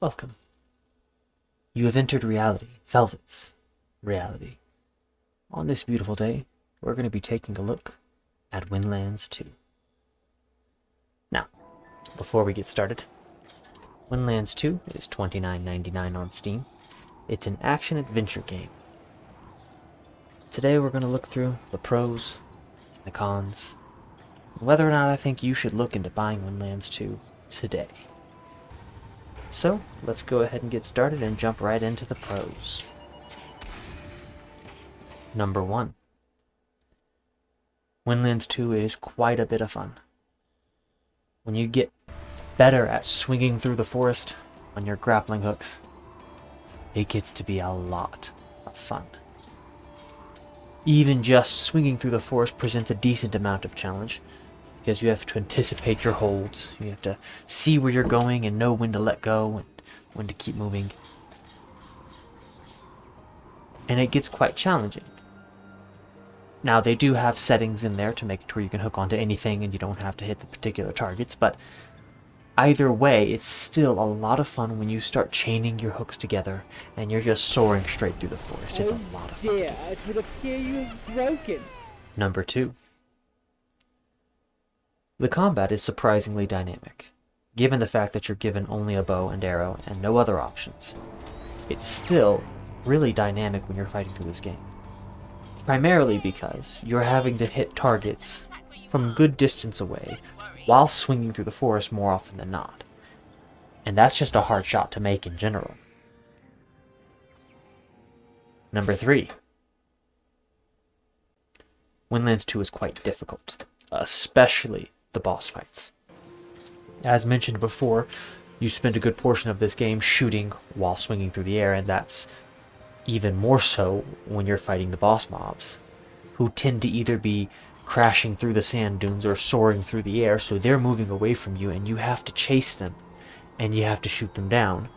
Welcome. You have entered reality, Velvet's reality. On this beautiful day, we're going to be taking a look at Windlands 2. Now, before we get started, Windlands 2 is $29.99 on Steam. It's an action-adventure game. Today we're going to look through the pros, the cons, and whether or not I think you should look into buying Windlands 2 today. So, let's go ahead and get started and jump right into the pros. Number 1. Windlands 2 is quite a bit of fun. When you get better at swinging through the forest on your grappling hooks, it gets to be a lot of fun. Even just swinging through the forest presents a decent amount of challenge, because you have to anticipate your holds, you have to see where you're going and know when to let go and when to keep moving. And it gets quite challenging. Now, they do have settings in there to make it where you can hook onto anything and you don't have to hit the particular targets, but either way, it's still a lot of fun when you start chaining your hooks together and you're just soaring straight through the forest. It's a lot of fun. Dear, it would appear you have broken. Number 2. The combat is surprisingly dynamic, given the fact that you're given only a bow and arrow and no other options. It's still really dynamic when you're fighting through this game. Primarily because you're having to hit targets from a good distance away while swinging through the forest more often than not. And that's just a hard shot to make in general. Number 3. Windlands 2 is quite difficult, especially the boss fights. As mentioned before, you spend a good portion of this game shooting while swinging through the air, and that's even more so when you're fighting the boss mobs, who tend to either be crashing through the sand dunes or soaring through the air, so they're moving away from you and you have to chase them and you have to shoot them down.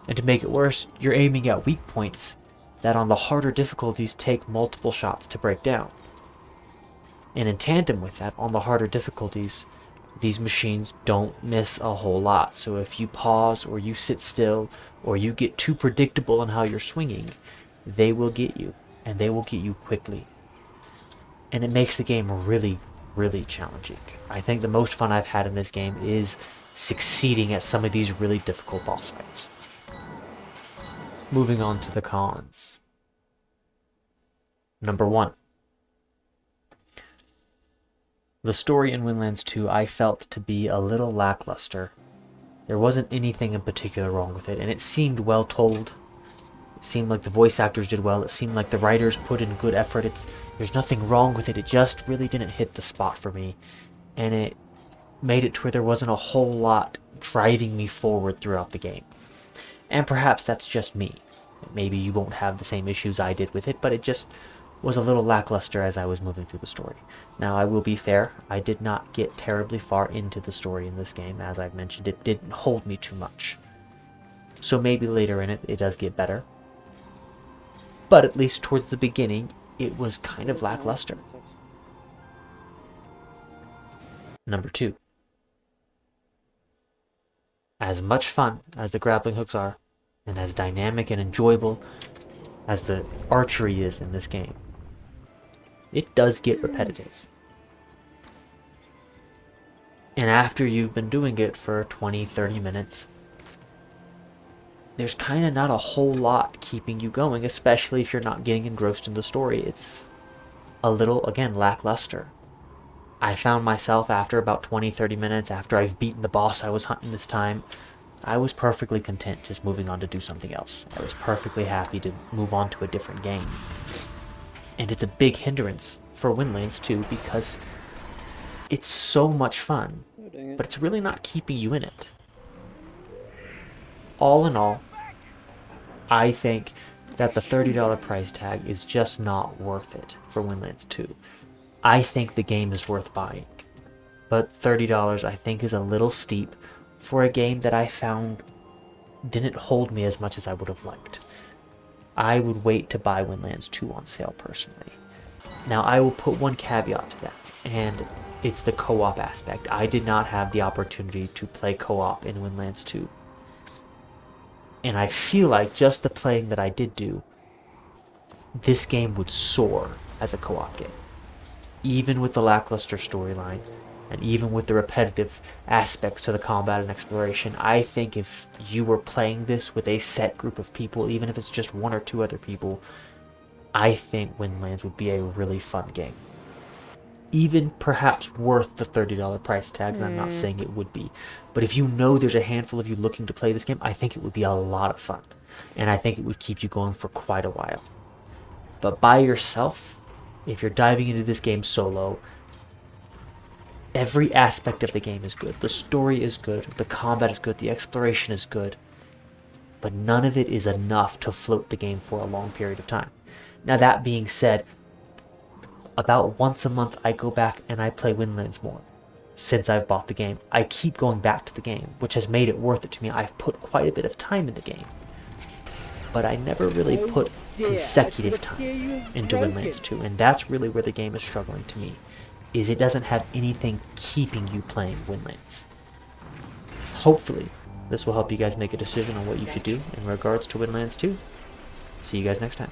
And to make it worse, you're aiming at weak points that on the harder difficulties take multiple shots to break down. And in tandem with that, on the harder difficulties, these machines don't miss a whole lot. So if you pause or you sit still or you get too predictable in how you're swinging, they will get you, and they will get you quickly. And it makes the game really, really challenging. I think the most fun I've had in this game is succeeding at some of these really difficult boss fights. Moving on to the cons. Number 1. The story in Windlands 2 I felt to be a little lackluster. There wasn't anything in particular wrong with it, and it seemed well told. It seemed like the voice actors did well. It seemed like the writers put in good effort. There's nothing wrong with it. It just really didn't hit the spot for me. And it made it to where there wasn't a whole lot driving me forward throughout the game. And perhaps that's just me. Maybe you won't have the same issues I did with it, but it just was a little lackluster as I was moving through the story. Now, I will be fair. I did not get terribly far into the story in this game. As I've mentioned, it didn't hold me too much. So maybe later in it does get better. But at least towards the beginning, it was kind of lackluster. Number 2. As much fun as the grappling hooks are, and as dynamic and enjoyable as the archery is in this game, it does get repetitive. And after you've been doing it for 20-30 minutes, there's kind of not a whole lot keeping you going, especially if you're not getting engrossed in the story. It's a little, again, lackluster. I found myself after about 20-30 minutes, after I've beaten the boss I was hunting this time, I was perfectly content just moving on to do something else. I was perfectly happy to move on to a different game. And it's a big hindrance for Windlands 2 because it's so much fun, but it's really not keeping you in it. All in all, I think that the $30 price tag is just not worth it for Windlands 2. I think the game is worth buying, but $30 I think is a little steep for a game that I found didn't hold me as much as I would have liked. I would wait to buy Windlands 2 on sale personally. Now, I will put one caveat to that, and it's the co-op aspect. I did not have the opportunity to play co-op in Windlands 2. And I feel like just the playing that I did do, this game would soar as a co-op game. Even with the lackluster storyline, and even with the repetitive aspects to the combat and exploration, I think if you were playing this with a set group of people, even if it's just one or two other people, I think Windlands would be a really fun game. Even perhaps worth the $30 price tags. I'm not saying it would be, but if you know there's a handful of you looking to play this game, I think it would be a lot of fun, and I think it would keep you going for quite a while. But by yourself, if you're diving into this game solo, every aspect of the game is good. The story is good, the combat is good, the exploration is good, but none of it is enough to float the game for a long period of time. Now, that being said, about once a month I go back and I play Windlands more since I've bought the game. I keep going back to the game, which has made it worth it to me. I've put quite a bit of time in the game, but I never really put consecutive time into Windlands 2, and that's really where the game is struggling to me, is it doesn't have anything keeping you playing Windlands. Hopefully, this will help you guys make a decision on what you should do in regards to Windlands 2. See you guys next time.